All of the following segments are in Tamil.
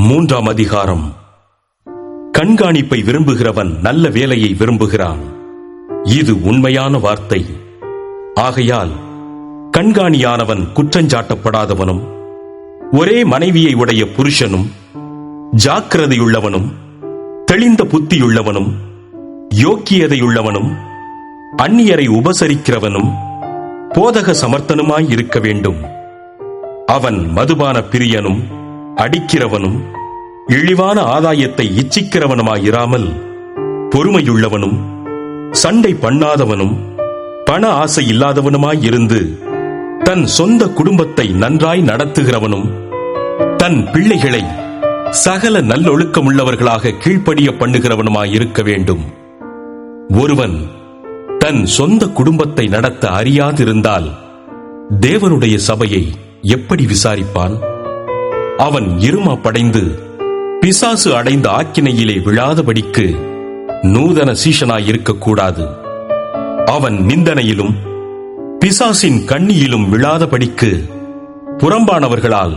மூன்றாம் அதிகாரம். கண்காணிப்பை விரும்புகிறவன் நல்ல வேலையை விரும்புகிறான். இது உண்மையான வார்த்தை. ஆகையால் கண்காணியானவன் குற்றஞ்சாட்டப்படாதவனும், ஒரே மனைவியை உடைய புருஷனும், ஜாக்கிரதையுள்ளவனும், தெளிந்த புத்தியுள்ளவனும், யோக்கியதையுள்ளவனும், அந்நியரை உபசரிக்கிறவனும், போதக சமர்த்தனுமாய் இருக்க வேண்டும். அவன் மதுபான பிரியனும், அடிக்கிறவனும், இழிவான ஆதாயத்தை இச்சிக்கிறவனுமாயிராமல் பொறுமையுள்ளவனும், சண்டை பண்ணாதவனும், பண ஆசை இல்லாதவனுமாயிருந்து தன் சொந்த குடும்பத்தை நன்றாய் நடத்துகிறவனும், தன் பிள்ளைகளை சகல நல்லொழுக்கமுள்ளவர்களாக கீழ்ப்படிய பண்ணுகிறவனுமாயிருக்க வேண்டும். ஒருவன் தன் சொந்த குடும்பத்தை நடத்த அறியாதிருந்தால் தேவனுடைய சபையை எப்படி விசாரிப்பான்? அவன் இருமாப்படைந்து பிசாசு அடைந்த ஆக்கினையிலே விழாதபடிக்கு நூதன சீஷனாயிருக்கக்கூடாது. அவன் நிந்தனையிலும் பிசாசின் கண்ணியிலும் விழாதபடிக்கு புறம்பானவர்களால்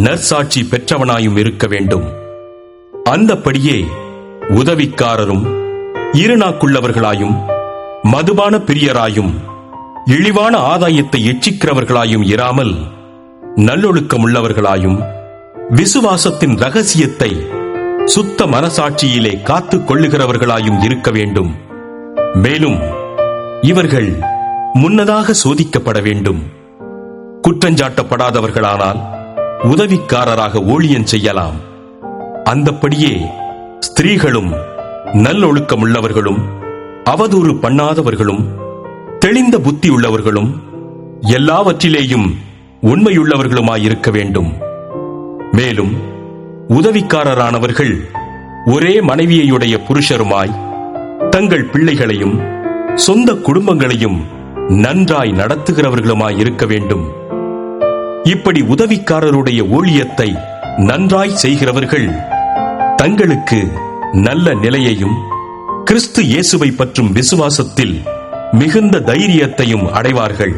நற்சாட்சி பெற்றவனாயும் இருக்க வேண்டும். அந்தப்படியே உதவிக்காரரும், இருநாக்குள்ளவர்களாயும், மதுபான பிரியராயும், இழிவான ஆதாயத்தை எச்சிக்கிறவர்களாயும் இராமல் நல்லொழுக்கமுள்ளவர்களாயும், விசுவாசத்தின் ரகசியத்தை சுத்த மனசாட்சியிலே காத்துக் கொள்ளுகிறவர்களாயும் இருக்க வேண்டும். மேலும் இவர்கள் முன்னதாக சோதிக்கப்பட வேண்டும். குற்றஞ்சாட்டப்படாதவர்களானால் உதவிக்காரராக ஊழியம் செய்யலாம். அந்தப்படியே ஸ்திரீகளும் நல்லொழுக்கமுள்ளவர்களும், அவதூறு பண்ணாதவர்களும், தெளிந்த புத்தி உள்ளவர்களும், எல்லாவற்றிலேயும் உண்மையுள்ளவர்களுமாயிருக்க வேண்டும். மேலும் உதவிக்காரரானவர்கள் ஒரே மனைவியையுடைய புருஷருமாய் தங்கள் பிள்ளைகளையும் சொந்த குடும்பங்களையும் நன்றாய் நடத்துகிறவர்களுமாயிருக்க வேண்டும். இப்படி உதவிக்காரருடைய ஊழியத்தை நன்றாய் செய்கிறவர்கள் தங்களுக்கு நல்ல நிலையையும் கிறிஸ்து இயேசுவை பற்றும் விசுவாசத்தில் மிகுந்த தைரியத்தையும் அடைவார்கள்.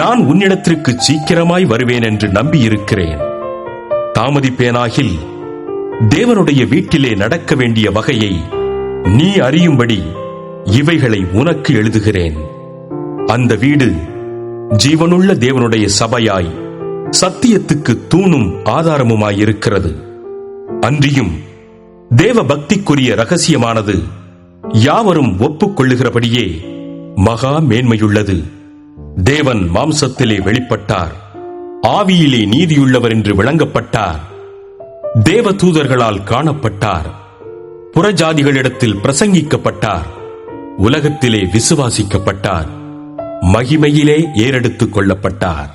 நான் உன்னிடத்திற்கு சீக்கிரமாய் வருவேன் என்று நம்பியிருக்கிறேன். தாமதிப்பேனாகில் தேவனுடைய வீட்டிலே நடக்க வேண்டிய வகையை நீ அறியும்படி இவைகளை உனக்கு எழுதுகிறேன். அந்த வீடு ஜீவனுள்ள தேவனுடைய சபையாய் சத்தியத்துக்கு தூணும் ஆதாரமுமாயிருக்கிறது. அன்றியும் தேவ பக்திக்குரிய ரகசியமானது யாவரும் ஒப்புக்கொள்ளுகிறபடியே மகா மேன்மையுள்ளது. தேவன் மாம்சத்திலே வெளிப்பட்டார், ஆவியிலே நீதியுள்ளவர் என்று விளங்கப்பட்டார், தேவ தூதர்களால் காணப்பட்டார், புறஜாதிகளிடத்தில் பிரசங்கிக்கப்பட்டார், உலகத்திலே விசுவாசிக்கப்பட்டார், மகிமையிலே ஏறெடுத்துக் கொள்ளப்பட்டார்.